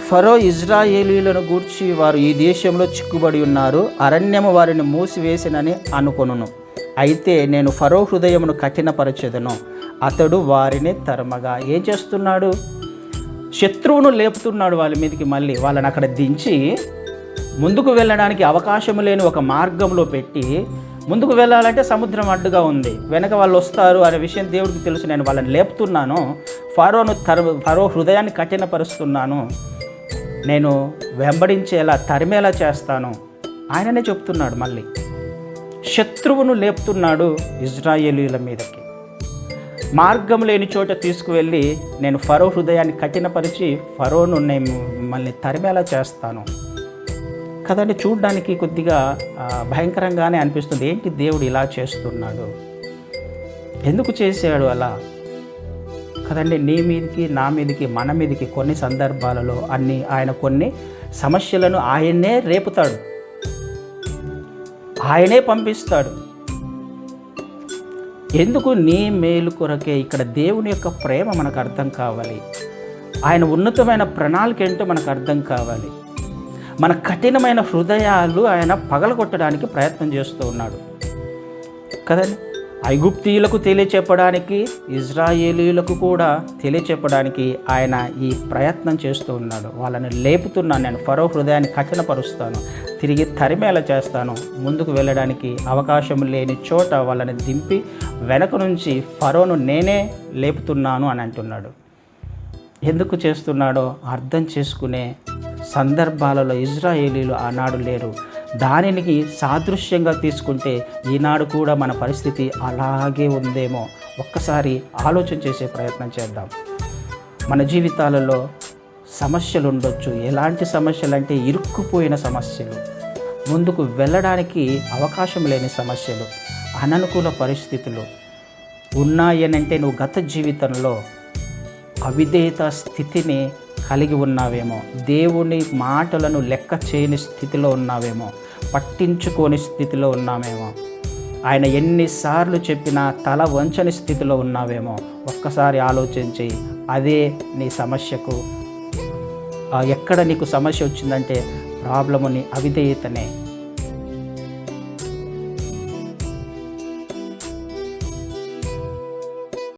ఫరో ఇజ్రాయేలీయులను గూర్చి వారు ఈ దేశంలో చిక్కుబడి ఉన్నారు, అరణ్యము వారిని మూసివేసినని అనుకొనును. అయితే నేను ఫరో హృదయమును కఠినపరచెదను, అతడు వారిని తరమగా. ఏం చేస్తున్నాడు? శత్రువును లేపుతున్నాడు వాళ్ళ మీదకి. మళ్ళీ వాళ్ళని అక్కడ దించి ముందుకు వెళ్ళడానికి అవకాశం లేని ఒక మార్గంలో పెట్టి, ముందుకు వెళ్ళాలంటే సముద్రం అడ్డుగా ఉంది, వెనక వాళ్ళు వస్తారు అనే విషయం దేవుడికి తెలుసు. నేను వాళ్ళని లేపుతున్నాను, ఫరో హృదయాన్ని కఠినపరుస్తున్నాను, నేను వెంబడించేలా తరిమేలా చేస్తాను ఆయననే చెప్తున్నాడు. మళ్ళీ శత్రువును లేపుతున్నాడు ఇజ్రాయేలీయుల మీదకి. మార్గం లేని చోట తీసుకువెళ్ళి నేను ఫరో హృదయాన్ని కఠినపరిచి ఫరోను నేను మిమ్మల్ని తరిమేలా చేస్తాను కదండి. చూడ్డానికి కొద్దిగా భయంకరంగానే అనిపిస్తుంది. ఏంటి దేవుడు ఇలా చేస్తున్నాడు, ఎందుకు చేశాడు అలా కదండి? నీ మీదకి, నా మీదకి, మన మీదకి కొన్ని సందర్భాలలో ఆయన కొన్ని సమస్యలను ఆయనే రేపుతాడు, ఆయనే పంపిస్తాడు. ఎందుకు? నీ మేలు కొరకే. ఇక్కడ దేవుని యొక్క ప్రేమ మనకు అర్థం కావాలి, ఆయన ఉన్నతమైన ప్రణాళిక ఏంటో మనకు అర్థం కావాలి. మన కఠినమైన హృదయాలు ఆయన పగలగొట్టడానికి ప్రయత్నం చేస్తూ ఉన్నాడు కదండి. ఐగుప్తీయులకు తెలియచెప్పడానికి, ఇజ్రాయేలీయులకు కూడా తెలియచెప్పడానికి ఆయన ఈ ప్రయత్నం చేస్తూ ఉన్నాడు. వాళ్ళని లేపుతున్నాను, నేను ఫరో హృదయాన్ని కఠినపరుస్తాను, తిరిగి తరిమేలా చేస్తాను, ముందుకు వెళ్ళడానికి అవకాశం లేని చోట వాళ్ళని దింపి వెనక నుంచి ఫరోను నేనే లేపుతున్నాను అని అంటున్నాడు. ఎందుకు చేస్తున్నాడో అర్థం చేసుకునే సందర్భాలలో ఇజ్రాయేలీలు ఆనాడు లేరు. దానికి సాదృశ్యంగా తీసుకుంటే ఈనాడు కూడా మన పరిస్థితి అలాగే ఉందేమో ఒక్కసారి ఆలోచన చేసే ప్రయత్నం చేద్దాం. మన జీవితాలలో సమస్యలు ఉండొచ్చు. ఎలాంటి సమస్యలు అంటే ఇరుక్కుపోయిన సమస్యలు, ముందుకు వెళ్ళడానికి అవకాశం లేని సమస్యలు, అననుకూల పరిస్థితులు ఉన్నాయనంటే నువ్వు గత జీవితంలో అవిధేయత స్థితిని కలిగి ఉన్నావేమో, దేవుని మాటలను లెక్క చేయని స్థితిలో ఉన్నావేమో, పట్టించుకోని స్థితిలో ఉన్నామేమో, ఆయన ఎన్నిసార్లు చెప్పినా తల వంచని స్థితిలో ఉన్నావేమో ఒక్కసారి ఆలోచించి. అదే నీ సమస్యకు ఎక్కడ నీకు సమస్య వచ్చిందంటే ప్రాబ్లము నీ అవిధేయతనే.